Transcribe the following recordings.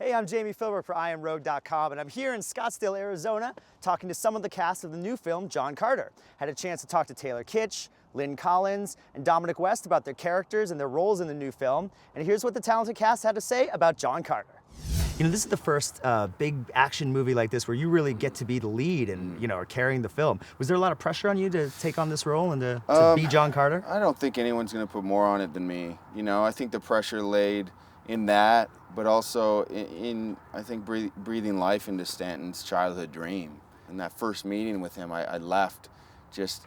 Hey, I'm Jami Philbrick for IamRogue.com, and I'm here in Scottsdale, Arizona, talking to some of the cast of the new film, John Carter. Had a chance to talk to Taylor Kitsch, Lynn Collins, and Dominic West about their characters and their roles in the new film. And here's what the talented cast had to say about John Carter. You know, this is the first big action movie like this where you really get to be the lead and, are carrying the film. Was there a lot of pressure on you to take on this role and to be John Carter? I don't think anyone's going to put more on it than me. I think the pressure laid in that, but also in I think, breathing life into Stanton's childhood dream. In that first meeting with him, I left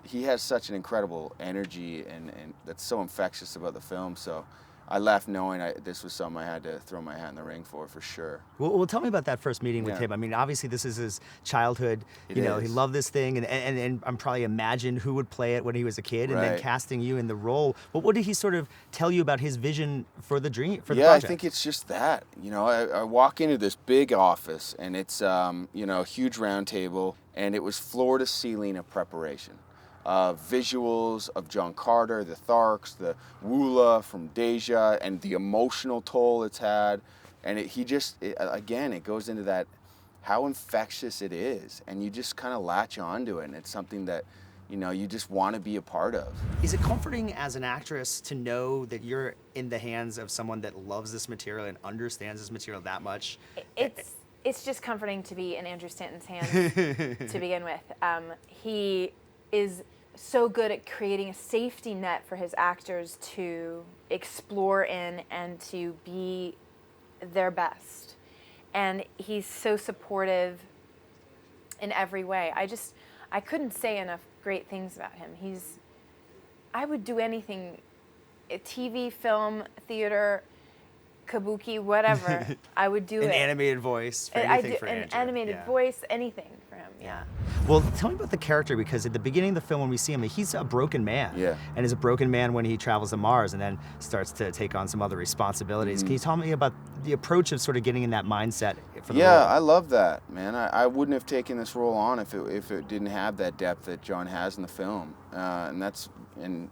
he has such an incredible energy and that's so infectious about the film. So I left knowing this was something I had to throw my hat in the ring for sure. Well, tell me about that first meeting with him. I mean, obviously this is his childhood. He loved this thing, and I'm probably imagined who would play it when he was a kid, and then casting you in the role. But what did he sort of tell you about his vision for the dream, for the project? I think it's just that. I walk into this big office, and it's a huge round table, and it was floor to ceiling of preparation. Visuals of John Carter, the Tharks, the Woola from Deja, and the emotional toll it's had. And it goes into that, how infectious it is. And you just kind of latch onto it. And it's something that, you just want to be a part of. Is it comforting as an actress to know that you're in the hands of someone that loves this material and understands this material that much? It's just comforting to be in Andrew Stanton's hands to begin with. He is so good at creating a safety net for his actors to explore in and to be their best. And he's so supportive in every way. I couldn't say enough great things about him. I would do anything, TV, film, theater, kabuki, whatever. I would do An animated voice for anything for Andrew. An animated voice, anything for him, yeah. Well, tell me about the character, because at the beginning of the film when we see him, he's a broken man. Yeah. And is a broken man when he travels to Mars and then starts to take on some other responsibilities. Can you tell me about the approach of sort of getting in that mindset for the role? Yeah, I love that, man. I wouldn't have taken this role on if it didn't have that depth that John has in the film. And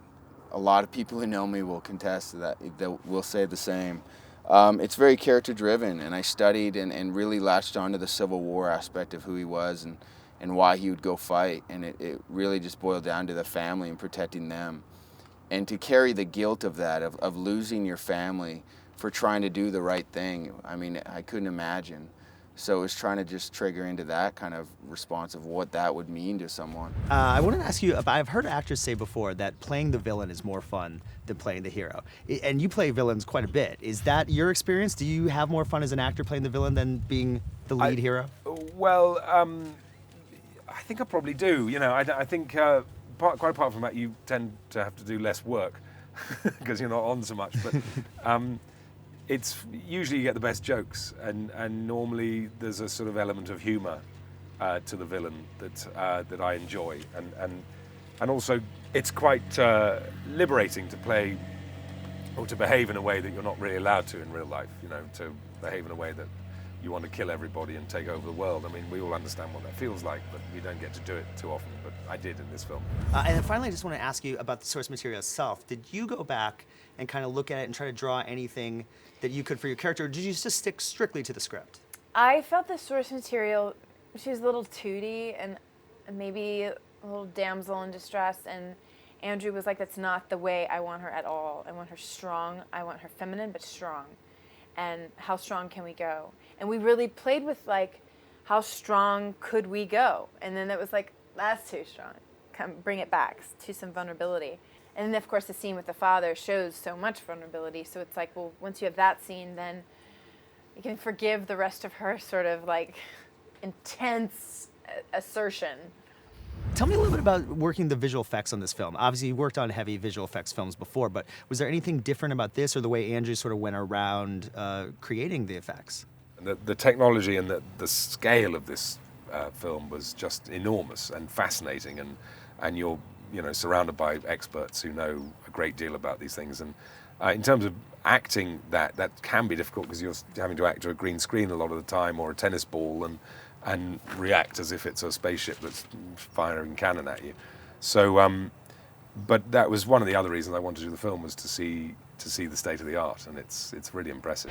a lot of people who know me will contest that will say the same. It's very character driven, and I studied and really latched onto the Civil War aspect of who he was and why he would go fight. And it really just boiled down to the family and protecting them. And to carry the guilt of that, of losing your family for trying to do the right thing, I mean, I couldn't imagine. So it was trying to just trigger into that kind of response of what that would mean to someone. I want to ask you, I've heard actors say before that playing the villain is more fun than playing the hero. And you play villains quite a bit. Is that your experience? Do you have more fun as an actor playing the villain than being the lead hero? Well, I think I probably do. I think quite apart from that, you tend to have to do less work because you're not on so much. But it's usually you get the best jokes, and normally there's a sort of element of humour to the villain that I enjoy, and also it's quite liberating to play or to behave in a way that you're not really allowed to in real life. To behave in a way that you want to kill everybody and take over the world. I mean, we all understand what that feels like, but we don't get to do it too often. But I did in this film. And then finally, I just want to ask you about the source material itself. Did you go back and kind of look at it and try to draw anything that you could for your character, or did you just stick strictly to the script? I felt the source material, she was a little tooty and maybe a little damsel in distress, and Andrew was like, that's not the way I want her at all. I want her strong. I want her feminine, but strong. And how strong can we go? And we really played with, like, how strong could we go? And then it was like, that's too strong. Bring it back to some vulnerability. And then, of course, the scene with the father shows so much vulnerability. So it's like, well, once you have that scene, then you can forgive the rest of her sort of, like, intense assertion. Tell me a little bit about working the visual effects on this film. Obviously, you worked on heavy visual effects films before, but was there anything different about this or the way Andrew sort of went around creating the effects? The technology and the scale of this film was just enormous and fascinating, and you're surrounded by experts who know a great deal about these things. And in terms of acting, that can be difficult because you're having to act to a green screen a lot of the time, or a tennis ball, and react as if it's a spaceship that's firing cannon at you. So, but that was one of the other reasons I wanted to do the film, was to see the state of the art, and it's really impressive.